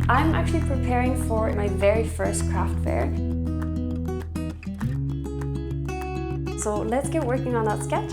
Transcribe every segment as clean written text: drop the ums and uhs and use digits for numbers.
I'm actually preparing for my very first craft fair. So let's get working on that sketch.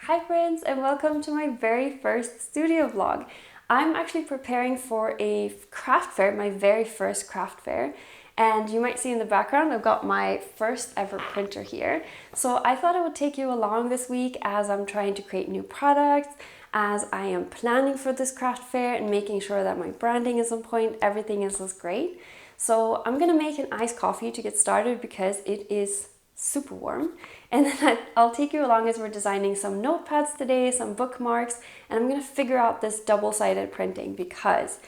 Hi friends, and welcome to my very first studio vlog. I'm actually preparing for a craft fair, my very first craft fair. And you might see in the background, I've got my first ever printer here. So I thought I would take you along this week as I'm trying to create new products, as I am planning for this craft fair and making sure that my branding is on point, everything is great. So I'm gonna make an iced coffee to get started because it is super warm. And then I'll take you along as we're designing some notepads today, some bookmarks, and I'm gonna figure out this double-sided printing because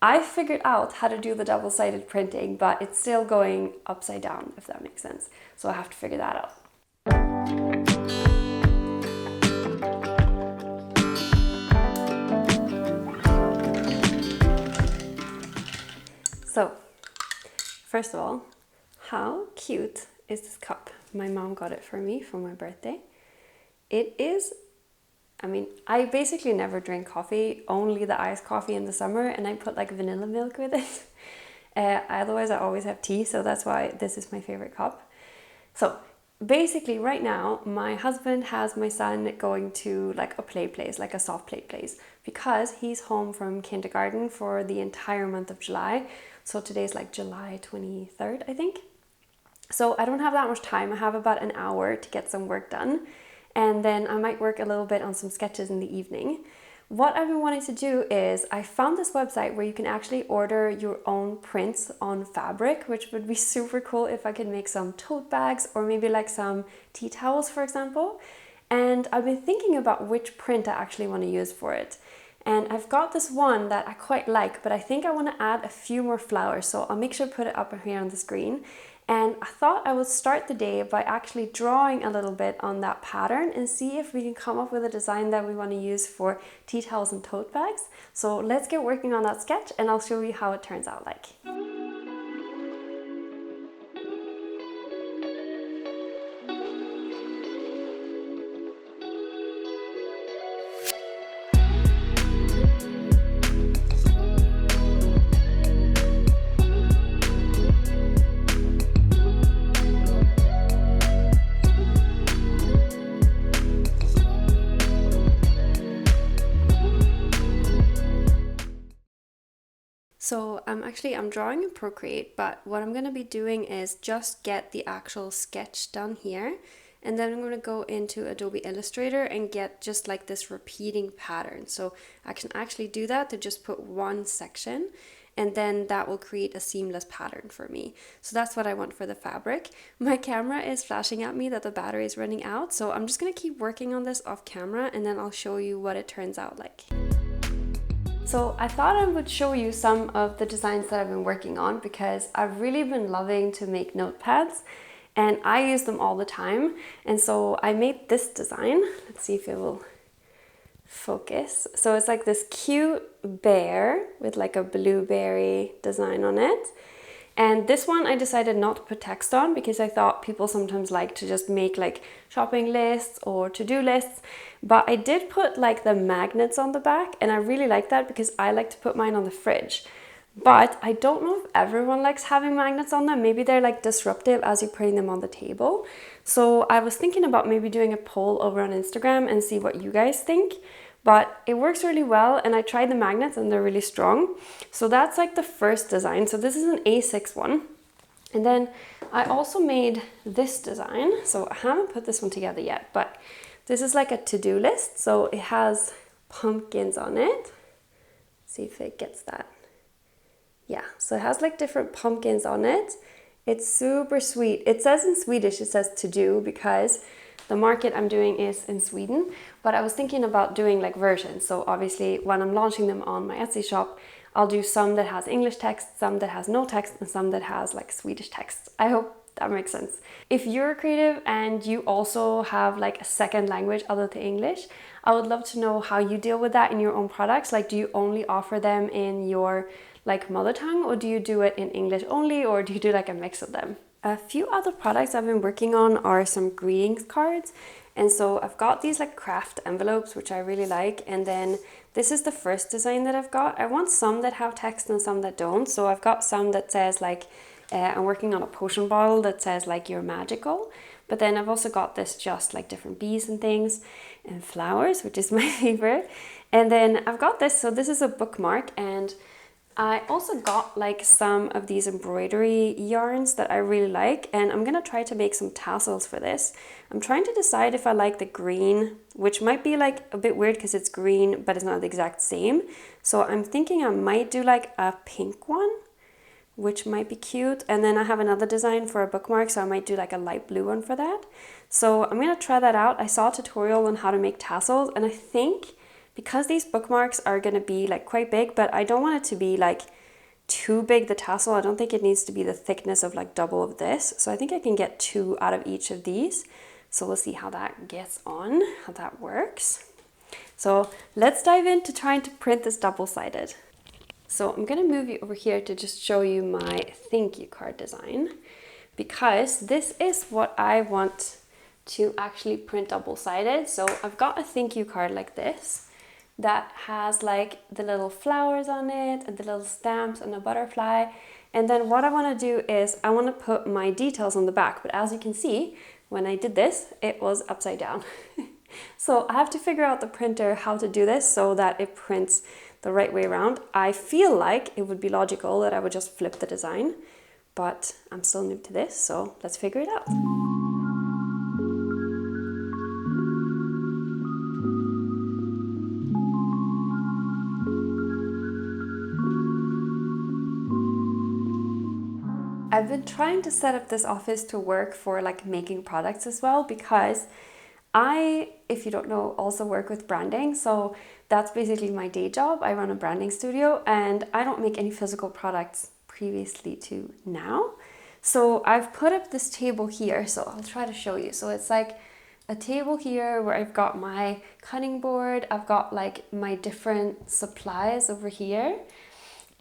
I figured out how to do the double-sided printing, but it's still going upside down, if that makes sense. So I have to figure that out. So, first of all, how cute is this cup? My mom got it for me for my birthday. It is, I basically never drink coffee, only the iced coffee in the summer, and I put like vanilla milk with it. Otherwise I always have tea, so that's why this is my favorite cup. So basically right now, my husband has my son going to like a play place, like a soft play place, because he's home from kindergarten for the entire month of July. So today's like July 23rd, I think. So I don't have that much time. I have about an hour to get some work done. And then I might work a little bit on some sketches in the evening. What I've been wanting to do is I found this website where you can actually order your own prints on fabric, which would be super cool if I could make some tote bags or maybe like some tea towels, for example. And I've been thinking about which print I actually want to use for it. And I've got this one that I quite like, but I think I want to add a few more flowers. So I'll make sure to put it up here on the screen. And I thought I would start the day by actually drawing a little bit on that pattern and see if we can come up with a design that we want to use for tea towels and tote bags. So let's get working on that sketch and I'll show you how it turns out like. So I'm drawing in Procreate, but what I'm going to be doing is just get the actual sketch done here. And then I'm going to go into Adobe Illustrator and get just like this repeating pattern. So I can actually do that to just put one section, and then that will create a seamless pattern for me. So that's what I want for the fabric. My camera is flashing at me that the battery is running out. So I'm just going to keep working on this off camera and then I'll show you what it turns out like. So I thought I would show you some of the designs that I've been working on because I've really been loving to make notepads and I use them all the time. And so I made this design. Let's see if it will focus. So it's like this cute bear with like a blueberry design on it. And this one I decided not to put text on because I thought people sometimes like to just make like shopping lists or to-do lists. But I did put like the magnets on the back and I really like that because I like to put mine on the fridge. But I don't know if everyone likes having magnets on them. Maybe they're like disruptive as you're putting them on the table. So I was thinking about maybe doing a poll over on Instagram and see what you guys think. But it works really well and I tried the magnets and they're really strong. So that's like the first design. So this is an A6 one. And then I also made this design. So I haven't put this one together yet, but this is like a to-do list. So it has pumpkins on it. Let's see if it gets that. Yeah, so it has like different pumpkins on it. It's super sweet. It says in Swedish, it says to do because the market I'm doing is in Sweden, but I was thinking about doing like versions. So obviously when I'm launching them on my Etsy shop, I'll do some that has English text, some that has no text, and some that has like Swedish text. I hope that makes sense. If you're creative and you also have like a second language other than English, I would love to know how you deal with that in your own products. Like, do you only offer them in your like mother tongue, or do you do it in English only, or do you do like a mix of them? A few other products I've been working on are some greetings cards. And so I've got these like craft envelopes, which I really like. And then This is the first design that I've got. I want some that have text and some that don't. So I've got some that says like, I'm working on a potion bottle that says like you're magical. But then I've also got this just like different bees and things and flowers, which is my favorite. And then I've got this, so this is a bookmark, and I also got like some of these embroidery yarns that I really like, and I'm gonna try to make some tassels for this. I'm trying to decide if I like the green, which might be like a bit weird because it's green, but it's not the exact same. So I'm thinking I might do like a pink one, which might be cute. And then I have another design for a bookmark, so I might do like a light blue one for that. So I'm gonna try that out. I saw a tutorial on how to make tassels, and I think because these bookmarks are gonna be like quite big, but I don't want it to be like too big, the tassel. I don't think it needs to be the thickness of like double of this. So I think I can get 2 out of each of these. So we'll see how that gets on, how that works. So let's dive into trying to print this double-sided. So I'm gonna move you over here to just show you my thank you card design, because this is what I want to actually print double-sided. So I've got a thank you card like this that has like the little flowers on it and the little stamps and a butterfly. And then what I want to do is I want to put my details on the back, but as you can see, when I did this, it was upside down. So I have to figure out the printer how to do this so that it prints the right way around. I feel like it would be logical that I would just flip the design, but I'm still new to this, so let's figure it out. I've been trying to set up this office to work for like making products as well, because I, if you don't know, also work with branding. So that's basically my day job. I run a branding studio and I don't make any physical products previously to now. So I've put up this table here, so I'll try to show you. So it's like a table here where I've got my cutting board, I've got like my different supplies over here,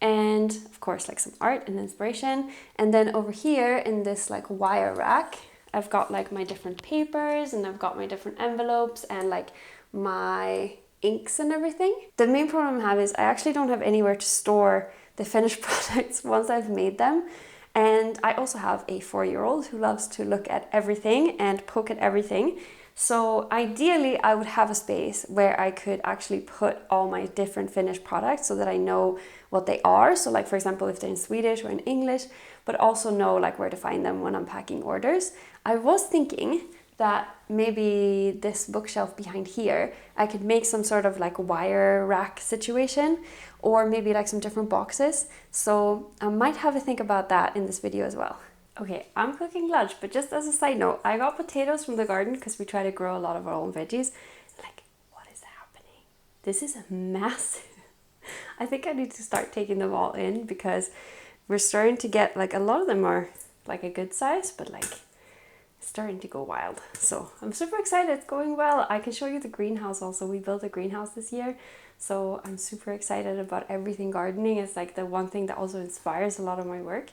and of course like some art and inspiration. And then over here in this like wire rack, I've got like my different papers and I've got my different envelopes and like my inks and everything. The main problem I have is I actually don't have anywhere to store the finished products once I've made them. And I also have a 4-year-old who loves to look at everything and poke at everything. So ideally I would have a space where I could actually put all my different finished products so that I know what they are. So like for example, if they're in Swedish or in English, but also know like where to find them when I'm packing orders. I was thinking that maybe this bookshelf behind here, I could make some sort of like wire rack situation, or maybe like some different boxes. So I might have a think about that in this video as well. Okay, I'm cooking lunch, but just as a side note, I got potatoes from the garden because we try to grow a lot of our own veggies. Like, what is happening? This is massive. I think I need to start taking them all in because we're starting to get like a lot of them are like a good size, but like starting to go wild. So I'm super excited. It's going well. I can show you the greenhouse also. We built a greenhouse this year. So I'm super excited about everything gardening. It's like the one thing that also inspires a lot of my work.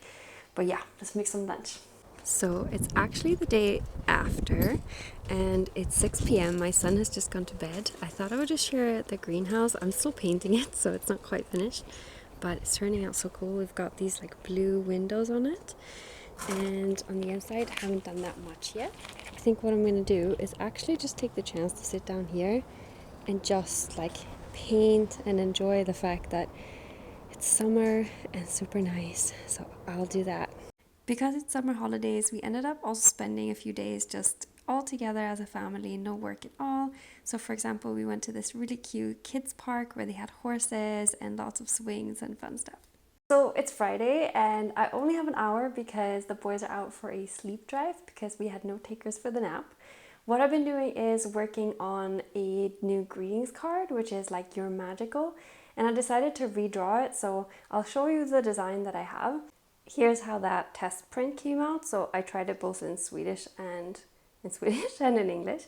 But yeah, let's make some lunch. So it's actually the day after and it's 6 p.m. My son has just gone to bed. I thought I would just share the greenhouse. I'm still painting it, so it's not quite finished, but it's turning out so cool. We've got these like blue windows on it, and on the inside I haven't done that much yet. I think what I'm going to do is actually just take the chance to sit down here and just like paint and enjoy the fact that it's summer and super nice. So I'll do that. Because it's summer holidays, we ended up also spending a few days just all together as a family, no work at all. So for example, we went to this really cute kids park where they had horses and lots of swings and fun stuff. So it's Friday and I only have an hour because the boys are out for a sleep drive because we had no takers for the nap. What I've been doing is working on a new greetings card, which is like you're magical. And I decided to redraw it, so I'll show you the design that I have. Here's how that test print came out. So I tried it both in Swedish and in English,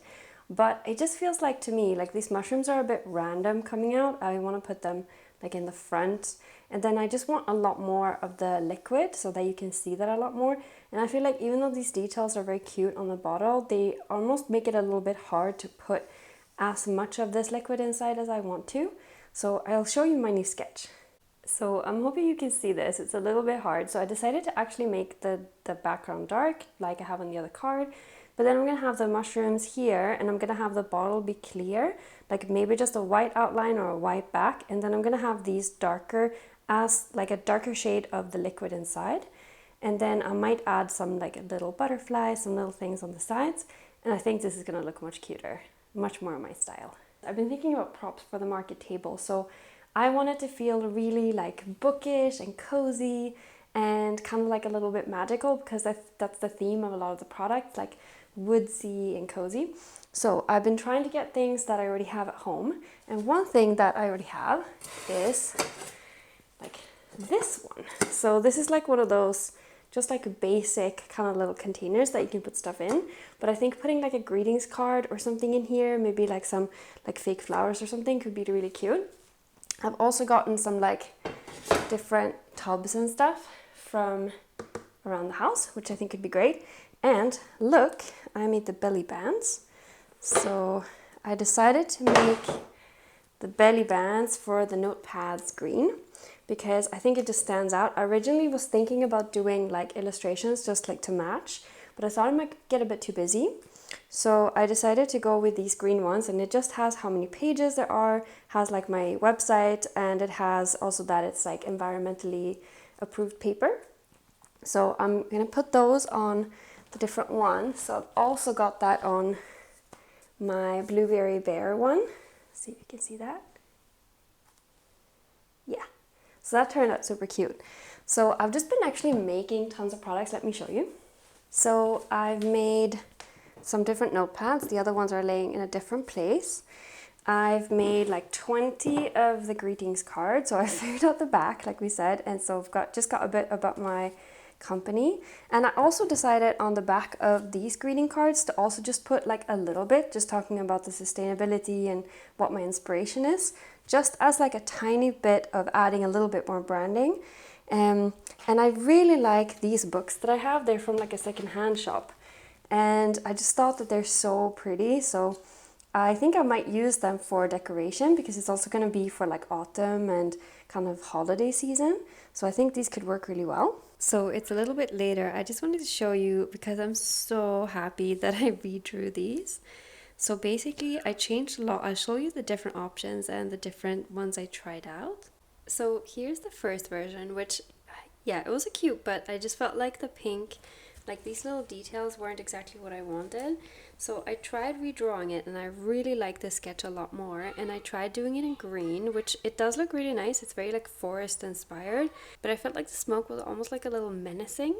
but it just feels like to me like these mushrooms are a bit random coming out. I want to put them like in the front, and then I just want a lot more of the liquid so that you can see that a lot more. And I feel like even though these details are very cute on the bottle, they almost make it a little bit hard to put as much of this liquid inside as I want to. So I'll show you my new sketch. So I'm hoping you can see this. It's a little bit hard. So I decided to actually make the background dark like I have on the other card. But then I'm going to have the mushrooms here, and I'm going to have the bottle be clear, like maybe just a white outline or a white back. And then I'm going to have these darker, as like a darker shade of the liquid inside. And then I might add some like little butterflies, some little things on the sides. And I think this is going to look much cuter, much more my style. I've been thinking about props for the market table. So I want it to feel really like bookish and cozy and kind of like a little bit magical, because that's the theme of a lot of the products, like woodsy and cozy. So I've been trying to get things that I already have at home. And one thing that I already have is like this one. So this is like one of those just like basic kind of little containers that you can put stuff in. But I think putting like a greetings card or something in here, maybe like some like fake flowers or something, could be really cute. I've also gotten some like different tubs and stuff from around the house, which I think could be great. And look, I made the belly bands. So I decided to make the belly bands for the notepads green, because I think it just stands out. I originally was thinking about doing like illustrations just like to match, but I thought it might get a bit too busy. So I decided to go with these green ones, and it just has how many pages there are, has like my website, and it has also that it's like environmentally approved paper. So I'm gonna put those on the different ones. So I've also got that on my blueberry bear one. See if you can see that. Yeah, so that turned out super cute. So I've just been actually making tons of products. Let me show you. So I've made some different notepads. The other ones are laying in a different place. I've made like 20 of the greetings cards. So I figured out the back, like we said, and so I've just got a bit about my company. And I also decided on the back of these greeting cards to also just put like a little bit, just talking about the sustainability and what my inspiration is, just as like a tiny bit of adding a little bit more branding. And I really like these books that I have. They're from like a secondhand shop, and I just thought that they're so pretty. So I think I might use them for decoration, because it's also going to be for like autumn and kind of holiday season. So I think these could work really well. So it's a little bit later. I just wanted to show you, because I'm so happy that I redrew these. So basically I changed a lot. I'll show you the different options and the different ones I tried out. So here's the first version, which, yeah, it was cute, but I just felt like the pink, like these little details weren't exactly what I wanted. So I tried redrawing it, and I really like this sketch a lot more. And I tried doing it in green, which it does look really nice. It's very like forest inspired, but I felt like the smoke was almost like a little menacing,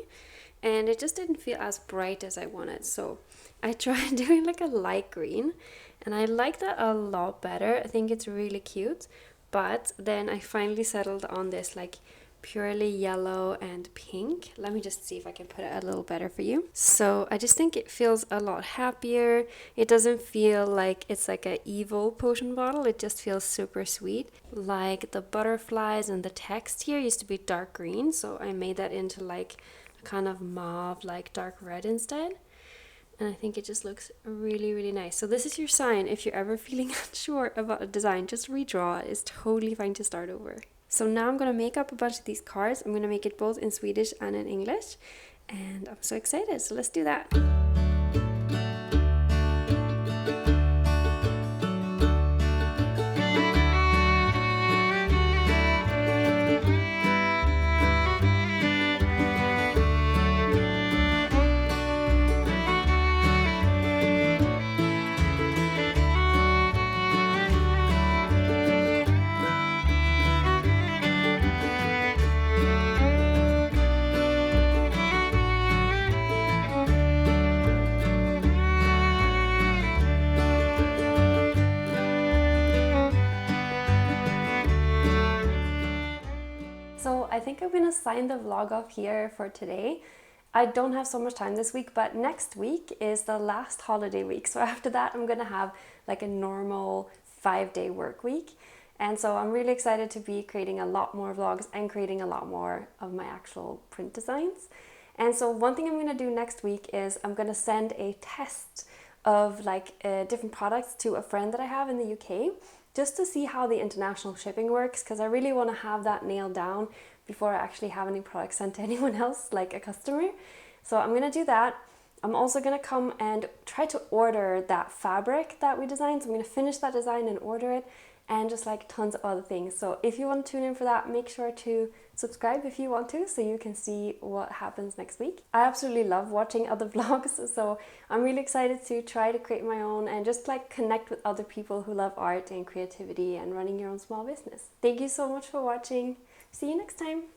and it just didn't feel as bright as I wanted. So I tried doing like a light green, and I like that a lot better. I think it's really cute. But then I finally settled on this like purely yellow and pink. Let me just see if I can put it a little better for you. So I just think it feels a lot happier. It doesn't feel like it's like an evil potion bottle. It just feels super sweet. Like the butterflies and the text here used to be dark green, so I made that into like a kind of mauve, like dark red instead. And I think it just looks really, really nice. So this is your sign. If you're ever feeling unsure about a design, just redraw it. It's totally fine to start over. So now I'm going to make up a bunch of these cards. I'm going to make it both in Swedish and in English. And I'm so excited. So let's do that. So I think I'm gonna sign the vlog off here for today. I don't have so much time this week, but next week is the last holiday week. So after that, I'm gonna have like a normal 5-day work week. And so I'm really excited to be creating a lot more vlogs and creating a lot more of my actual print designs. And so one thing I'm gonna do next week is I'm gonna send a test of like different products to a friend that I have in the UK. just to see how the international shipping works, because I really want to have that nailed down before I actually have any products sent to anyone else, like a customer. So I'm gonna do that. I'm also gonna come and try to order that fabric that we designed. So I'm gonna finish that design and order it, and just like tons of other things. So if you want to tune in for that, make sure to subscribe if you want to, so you can see what happens next week. I absolutely love watching other vlogs, so I'm really excited to try to create my own and just like connect with other people who love art and creativity and running your own small business. Thank you so much for watching. See you next time.